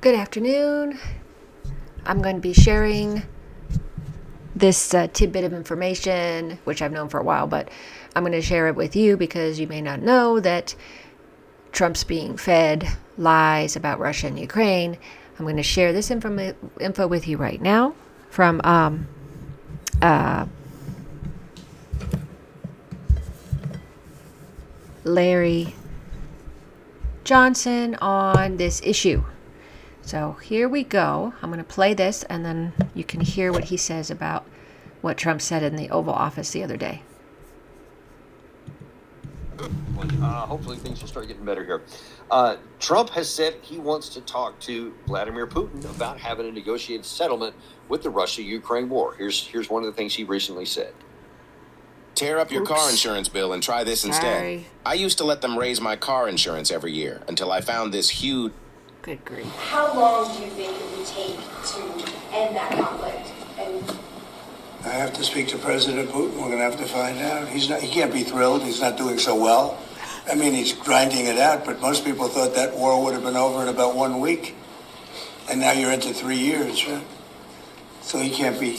Good afternoon. I'm going to be sharing this tidbit of information, which I've known for a while, but I'm going to share it with you because you may not know that Trump's being fed lies about Russia and Ukraine. I'm going to share this info with you right now from Larry Johnson on this issue. So here we go. I'm going to play this, and then you can hear what he says about what Trump said in the Oval Office the other day. Hopefully things will start getting better here. Trump has said he wants to talk to Vladimir Putin about having a negotiated settlement with the Russia-Ukraine war. Here's one of the things he recently said. Tear up your car insurance bill and try this instead. Sorry. I used to let them raise my car insurance every year until I found this huge... Good grief. How long do you think it would take to end that conflict? And I have to speak to President Putin. We're going to have to find out. He can't be thrilled. He's not doing so well. I mean, he's grinding it out, but most people thought that war would have been over in about 1 week. And now you're into 3 years, right? So he can't be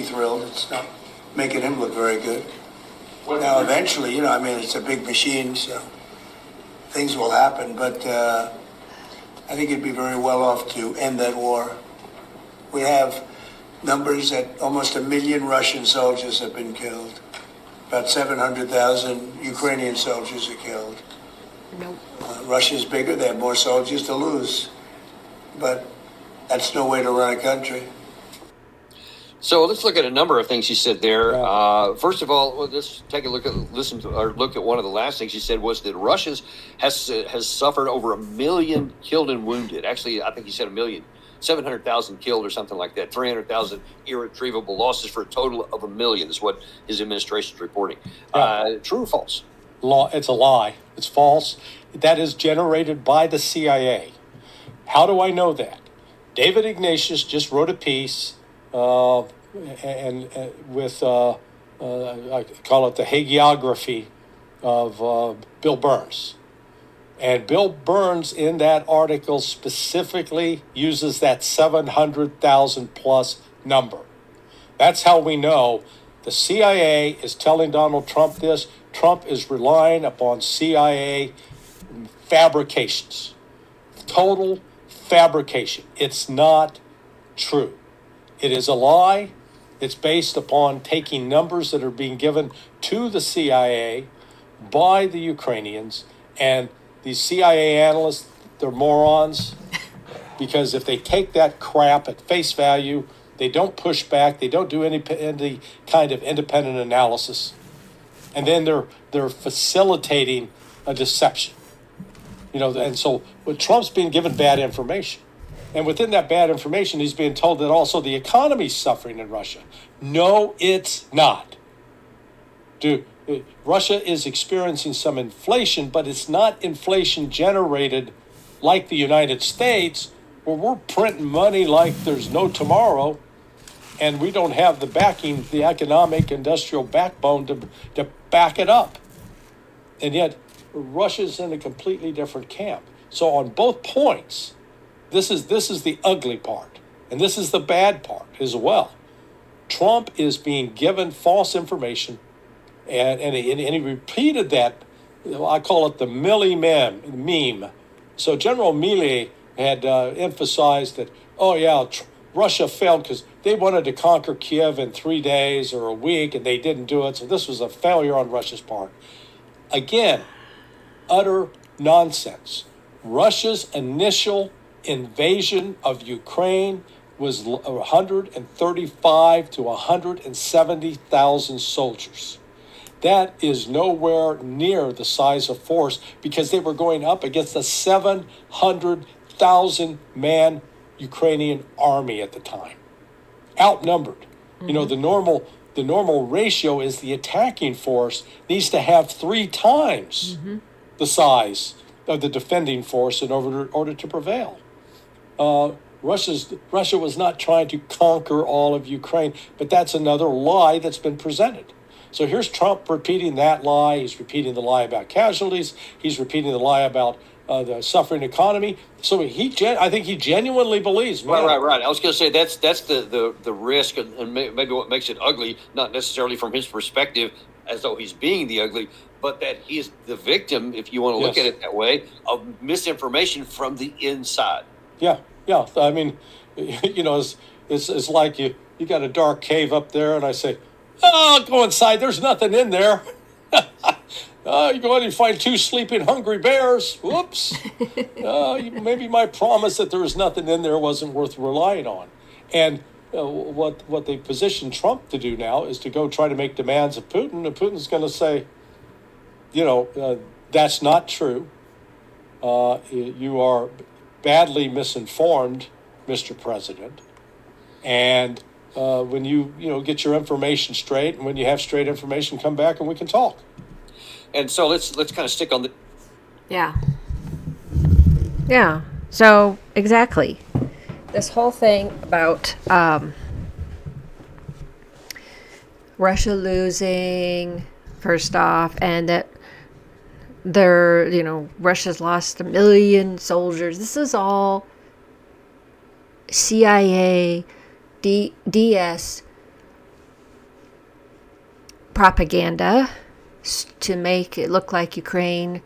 thrilled. It's not making him look very good. Now, eventually, it's a big machine, so things will happen, but I think it'd be very well off to end that war. We have numbers that almost 1 million Russian soldiers have been killed. About 700,000 Ukrainian soldiers are killed. Nope. Russia's bigger, they have more soldiers to lose. But that's no way to run a country. So let's look at a number of things he said there. First of all, let's take a look at one of the last things he said was that Russia has suffered over 1 million killed and wounded. Actually, I think he said 700,000 killed or something like that. 300,000 irretrievable losses for a total of 1 million is what his administration is reporting. True or false? It's a lie. It's false. That is generated by the CIA. How do I know that? David Ignatius just wrote a piece with I call it the hagiography of Bill Burns. And Bill Burns in that article specifically uses that 700,000 plus number. That's how we know the CIA is telling Donald Trump this. Trump is relying upon CIA fabrications. Total fabrication. It's not true. It is a lie. It's based upon taking numbers that are being given to the CIA by the Ukrainians, and these CIA analysts, they're morons, because if they take that crap at face value, they don't push back, they don't do any kind of independent analysis, and then they're facilitating a deception. And so Trump's being given bad information. And within that bad information, he's being told that also the economy's suffering in Russia. No, it's not. Russia is experiencing some inflation, but it's not inflation generated like the United States, where we're printing money like there's no tomorrow, and we don't have the backing, the economic, industrial backbone to back it up. And yet, Russia's in a completely different camp. So on both points, this is the ugly part, and this is the bad part as well. Trump is being given false information, and he repeated that. I call it the Milley meme. So General Milley had emphasized that, Russia failed because they wanted to conquer Kiev in 3 days or a week, and they didn't do it. So this was a failure on Russia's part. Again, utter nonsense. Russia's initial invasion of Ukraine was 135 to 170,000 soldiers. That is nowhere near the size of force, because they were going up against a 700,000 man Ukrainian army at the time, outnumbered. Mm-hmm. The normal ratio is the attacking force needs to have 3 times the size of the defending force in order to prevail. Russia was not trying to conquer all of Ukraine, but that's another lie that's been presented. So here's Trump repeating that lie. He's repeating the lie about casualties. He's repeating the lie about the suffering economy. So I think he genuinely believes, man. Right. I was going to say that's the risk, and maybe what makes it ugly, not necessarily from his perspective, as though he's being the ugly, but that he is the victim, if you want to look Yes. at it that way, of misinformation from the inside. Yeah. I mean, it's like you got a dark cave up there, and I say, oh, go inside. There's nothing in there. You go in and find 2 sleeping hungry bears. Whoops. Maybe my promise that there was nothing in there wasn't worth relying on. And what they position Trump to do now is to go try to make demands of Putin, and Putin's going to say, that's not true. You are badly misinformed, Mr. President. And when you get your information straight, and when you have straight information, come back and we can talk. And so let's kind of stick on the. Yeah. So exactly, this whole thing about Russia losing, first off, and that Russia's lost 1 million soldiers. This is all CIA, DS propaganda to make it look like Ukraine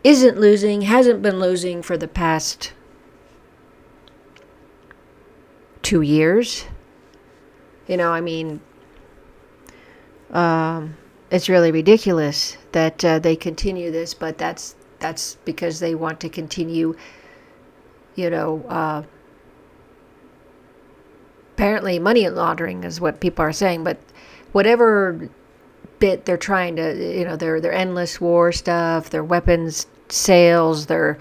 isn't losing, hasn't been losing for the past 2 years. It's really ridiculous that they continue this, but that's because they want to continue, apparently money laundering is what people are saying, but whatever bit they're trying to, their endless war stuff, their weapons sales, they're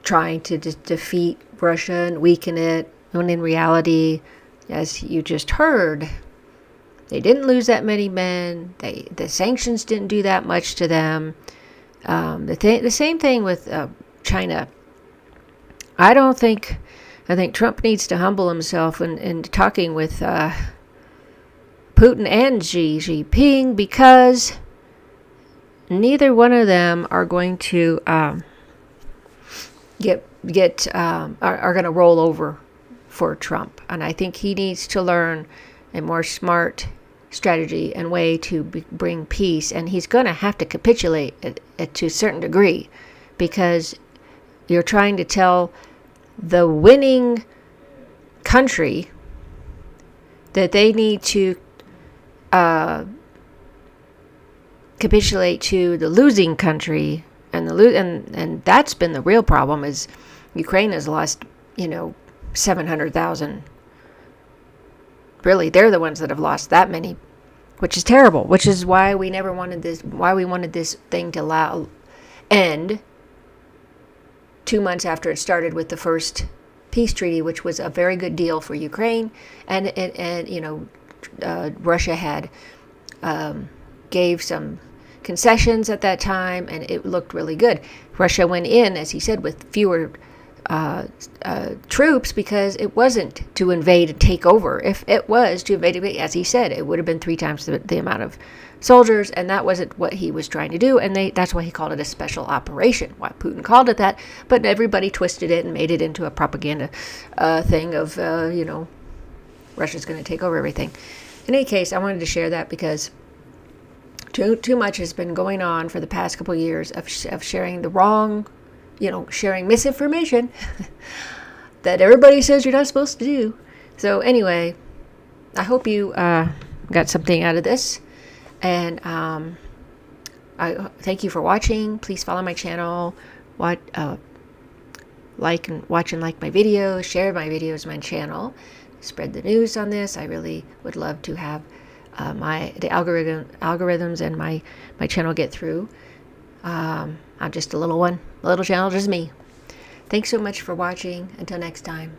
trying to defeat Russia and weaken it, when in reality, as you just heard, they didn't lose that many men. The sanctions didn't do that much to them. The same thing with China. I think Trump needs to humble himself in talking with Putin and Xi Jinping, because neither one of them are going to are going to roll over for Trump, and I think he needs to learn a more smart strategy and way to bring peace, and he's going to have to capitulate to a certain degree, because you're trying to tell the winning country that they need to capitulate to the losing country, and that's been the real problem. Is Ukraine has lost 700,000. Really, they're the ones that have lost that many, which is terrible. Which is why we never wanted this. Why we wanted this thing to end 2 months after it started with the first peace treaty, which was a very good deal for Ukraine, and Russia had gave some concessions at that time, and it looked really good. Russia went in, as he said, with fewer troops, because it wasn't to invade and take over. If it was to invade, as he said, it would have been 3 times the amount of soldiers, and that wasn't what he was trying to do, and that's why he called it a special operation, why Putin called it that, but everybody twisted it and made it into a propaganda thing of, Russia's going to take over everything. In any case, I wanted to share that because too much has been going on for the past couple of years of sharing the wrong, sharing misinformation that everybody says you're not supposed to do. So anyway, I hope you got something out of this, and I thank you for watching. Please follow my channel, like my videos, share my videos on my channel, spread the news on this. I really would love to have the algorithms and my channel get through. I'm just a little channel, just me. Thanks so much for watching. Until next time.